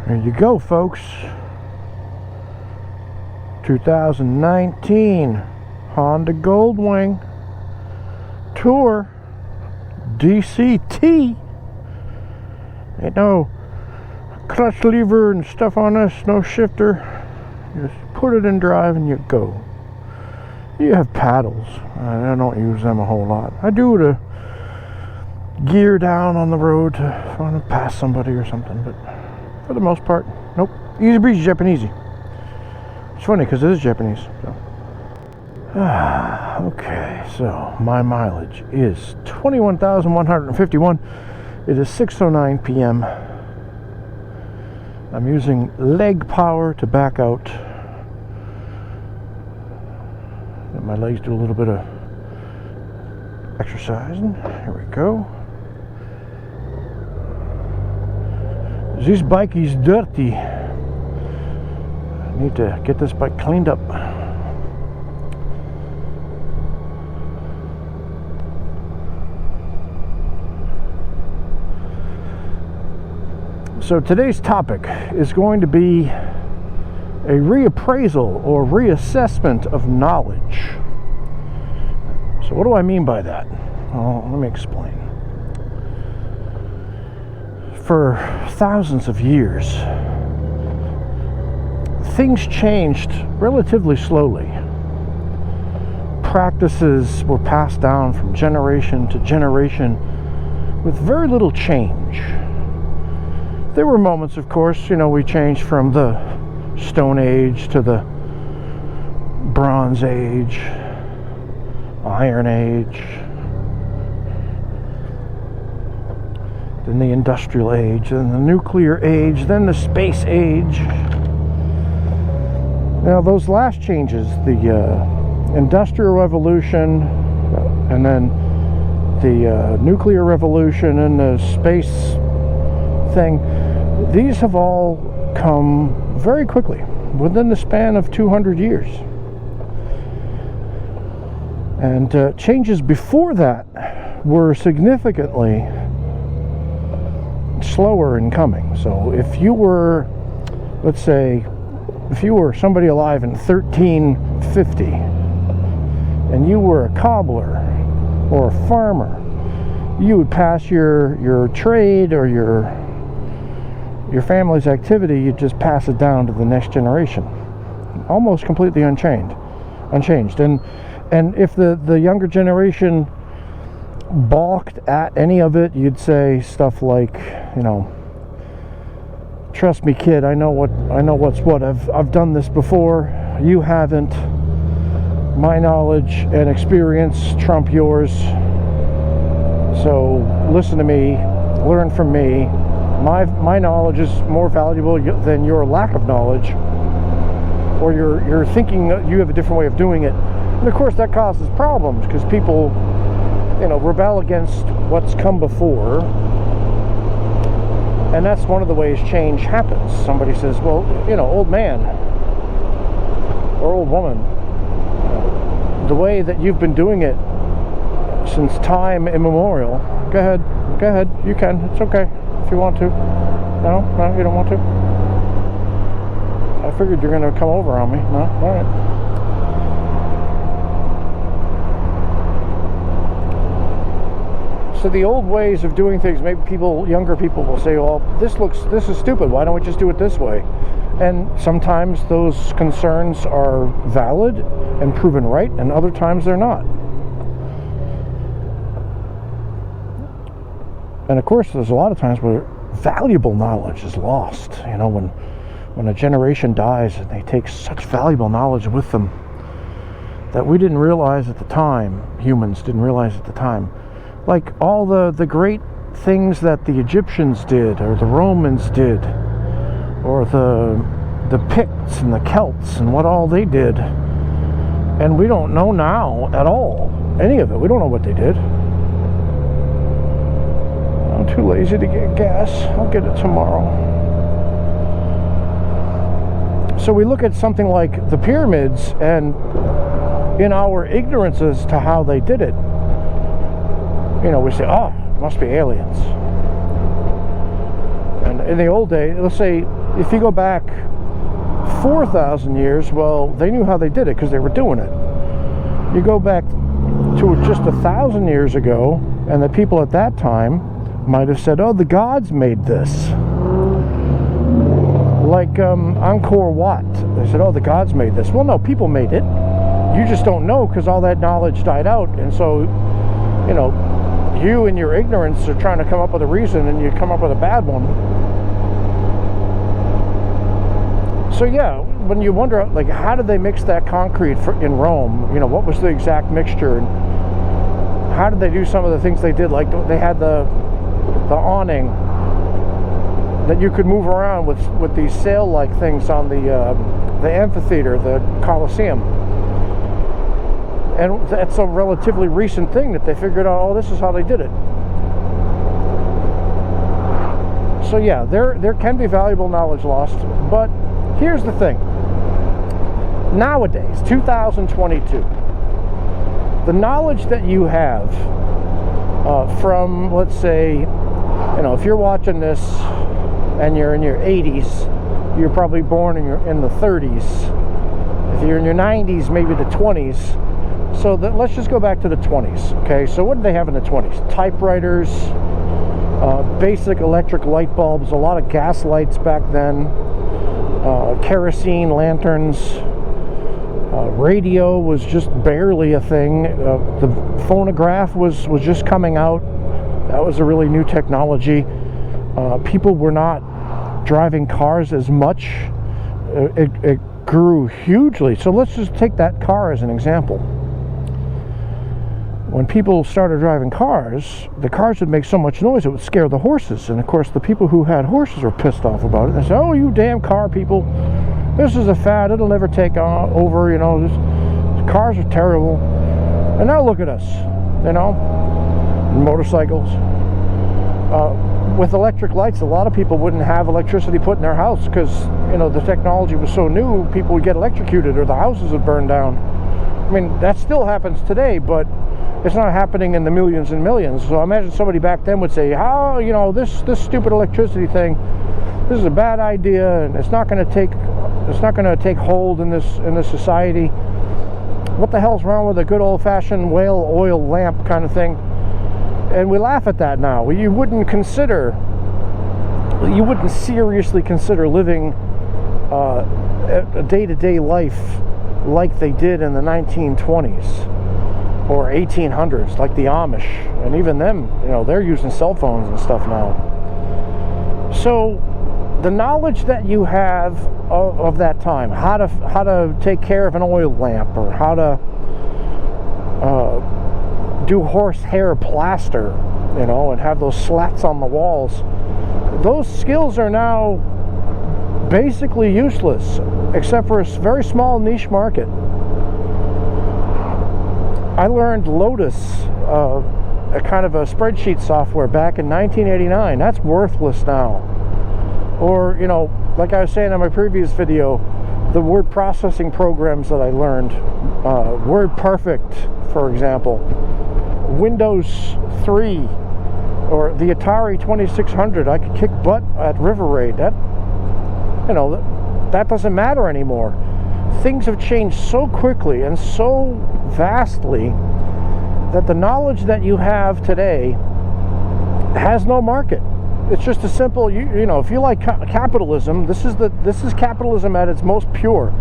There you go, folks. 2019 Honda Goldwing Tour DCT. Ain't no clutch lever and stuff on this, no shifter. Just put it in drive and you go. You have paddles. I don't use them a whole lot. I do to gear down on the road to want to pass somebody or something, but for the most part, nope. Easy breezy Japanese. It's funny because it is Japanese. So. Okay, so my mileage is 21,151. It is 6:09 p.m. I'm using leg power to back out. Let my legs do a little bit of exercising. Here we go. This bike is dirty. I need to get this bike cleaned up. So today's topic is going to be a reappraisal or reassessment of knowledge. So what do I mean by that? Well, let me explain. For thousands of years, things changed relatively slowly. Practices were passed down from generation to generation with very little change. There were moments, of course, we changed from the Stone Age to the Bronze Age, Iron Age, then the Industrial Age, then the Nuclear Age, then the Space Age. Now those last changes, the Industrial Revolution, and then the Nuclear Revolution and the Space thing, these have all come very quickly, within the span of 200 years. And changes before that were significantly slower in coming. So if you were, let's say, if you were somebody alive in 1350 and you were a cobbler or a farmer, you would pass your trade or your family's activity, you'd just pass it down to the next generation, almost completely unchanged. And if the younger generation balked at any of it, you'd say stuff like, trust me, kid, I know what's what. I've done this before. You haven't. My knowledge and experience trump yours. So listen to me, learn from me. My knowledge is more valuable than your lack of knowledge, or you're thinking you have a different way of doing it. And of course that causes problems because people rebel against what's come before. And that's one of the ways change happens. Somebody says, well, old man or old woman, the way that you've been doing it since time immemorial, go ahead, you can, it's okay if you want to. No, you don't want to? I figured you're going to come over on me. No? All right. So the old ways of doing things, maybe younger people will say, well, this is stupid, why don't we just do it this way? And sometimes those concerns are valid and proven right, and other times they're not. And of course there's a lot of times where valuable knowledge is lost. When a generation dies and they take such valuable knowledge with them that we didn't realize at the time, humans didn't realize at the time. Like all the great things that the Egyptians did, or the Romans did, or the Picts and the Celts and what all they did. And we don't know now at all, any of it. We don't know what they did. I'm too lazy to get gas. I'll get it tomorrow. So we look at something like the pyramids, and in our ignorance as to how they did it, we say, oh, it must be aliens. And in the old days, let's say if you go back 4,000 years, well, they knew how they did it because they were doing it. You go back to just 1,000 years ago, and the people at that time might have said, oh, the gods made this. Like Angkor Wat. They said, oh, the gods made this. Well, no, people made it. You just don't know because all that knowledge died out. And so, you know, you in your ignorance are trying to come up with a reason, and you come up with a bad one. So yeah, when you wonder, like, how did they mix that concrete in Rome? You know, what was the exact mixture, and how did they do some of the things they did? Like, they had the awning that you could move around with these sail-like things on the amphitheater, the Colosseum. And that's a relatively recent thing that they figured out, oh, this is how they did it. So yeah, there can be valuable knowledge lost, but here's the thing. Nowadays, 2022, the knowledge that you have from, let's say, you know, if you're watching this and you're in your 80s, you're probably born in the 30s. If you're in your 90s, maybe the 20s. So let's just go back to the 20s, okay? So what did they have in the 20s? Typewriters, basic electric light bulbs, a lot of gas lights back then, kerosene lanterns, radio was just barely a thing. The phonograph was just coming out. That was a really new technology. People were not driving cars as much. It grew hugely. So let's just take that car as an example. When people started driving cars, the cars would make so much noise it would scare the horses. And of course, the people who had horses were pissed off about it. They said, oh, you damn car people, this is a fad, it'll never take over, you know, cars are terrible. And now look at us, you know, motorcycles. With electric lights, a lot of people wouldn't have electricity put in their house because, you know, the technology was so new, people would get electrocuted or the houses would burn down. I mean, that still happens today, but it's not happening in the millions and millions. So I imagine somebody back then would say, how, you know, this stupid electricity thing, this is a bad idea, and it's not going to take hold in this society. What the hell's wrong with a good old-fashioned whale oil lamp kind of thing? And we laugh at that now. You wouldn't seriously consider living a day-to-day life like they did in the 1920s or 1800s, like the Amish. And even them, you know, they're using cell phones and stuff now. So the knowledge that you have of that time, how to take care of an oil lamp, or how to do horsehair plaster, you know, and have those slats on the walls, those skills are now basically useless, except for a very small niche market. I learned Lotus, a kind of a spreadsheet software, back in 1989. That's worthless now. Or, you know, like I was saying in my previous video, the word processing programs that I learned, WordPerfect, for example, Windows 3, or the Atari 2600. I could kick butt at River Raid. That, you know, that doesn't matter anymore. Things have changed so quickly and so vastly that the knowledge that you have today has no market. It's just a simple, you know, if you like capitalism, this is capitalism at its most pure.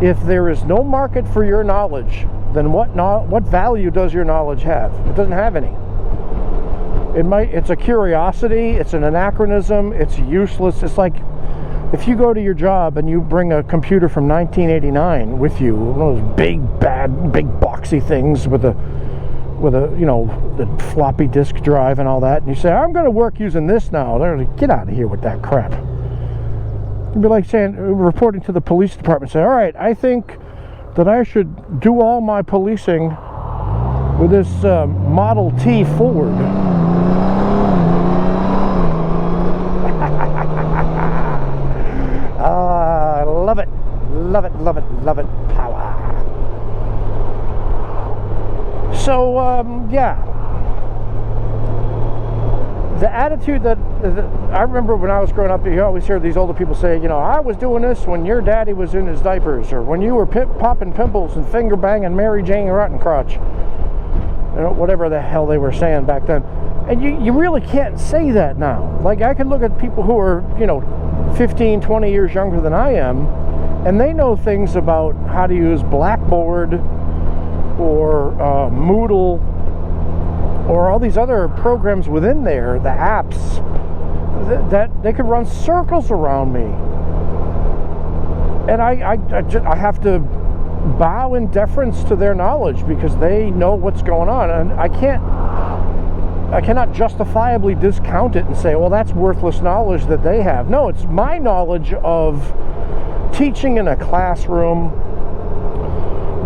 If there is no market for your knowledge, then what value does your knowledge have? It doesn't have any. It's a curiosity, it's an anachronism, it's useless. It's like if you go to your job and you bring a computer from 1989 with you, one of those big boxy things with a you know, the floppy disk drive and all that, and you say, I'm going to work using this now. They're like, get out of here with that crap. It'd be like saying, reporting to the police department, say, all right, I think that I should do all my policing with this Model T Ford. I love it, love it, love it, love it, power. So, yeah, the attitude that I remember when I was growing up, you always hear these older people say, you know, I was doing this when your daddy was in his diapers, or when you were popping pimples and finger banging Mary Jane Rottencrotch, you know, whatever the hell they were saying back then. And you really can't say that now. Like, I can look at people who are, you know, 15, 20 years younger than I am, and they know things about how to use Blackboard or Moodle or all these other programs within there, the apps, that they could run circles around me. And I have to bow in deference to their knowledge because they know what's going on, and I cannot justifiably discount it and say, well, that's worthless knowledge that they have. No, it's my knowledge of teaching in a classroom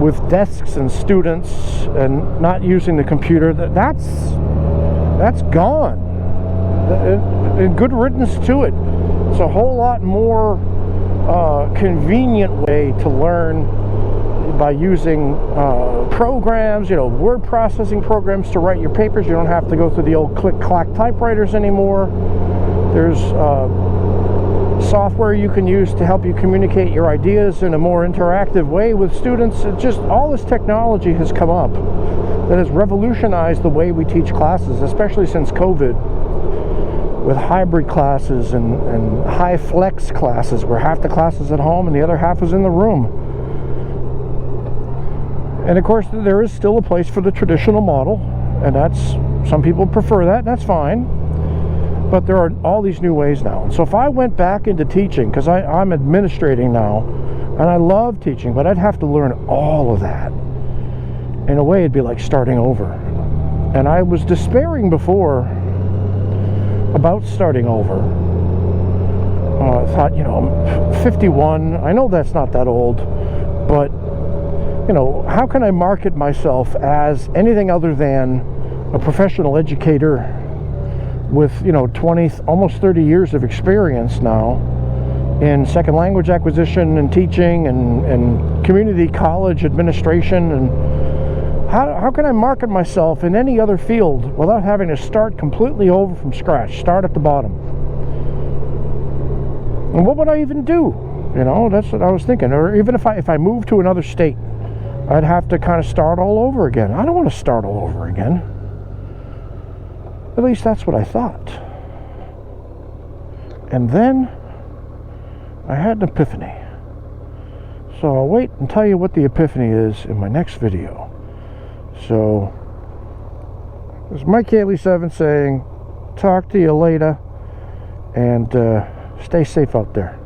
with desks and students and not using the computer. That's gone. And good riddance to it. It's a whole lot more convenient way to learn by using programs, you know, word processing programs to write your papers. You don't have to go through the old click-clack typewriters anymore. There's software you can use to help you communicate your ideas in a more interactive way with students. It's just all this technology has come up that has revolutionized the way we teach classes, especially since COVID, with hybrid classes and high flex classes where half the class is at home and the other half is in the room. And of course, there is still a place for the traditional model, and some people prefer that, and that's fine. But there are all these new ways now. So if I went back into teaching, because I'm administrating now, and I love teaching, but I'd have to learn all of that. In a way, it'd be like starting over. And I was despairing before about starting over. I thought, you know, I'm 51. I know that's not that old, but you know, how can I market myself as anything other than a professional educator with, you know, 20, almost 30 years of experience now in second language acquisition and teaching and community college administration? And how can I market myself in any other field without having to start completely over from scratch, start at the bottom? And what would I even do? You know, that's what I was thinking. Or even if I moved to another state, I'd have to kind of start all over again. I don't want to start all over again. At least that's what I thought. And then I had an epiphany. So I'll wait and tell you what the epiphany is in my next video. So this is Mike Haley 7 saying, talk to you later, and stay safe out there.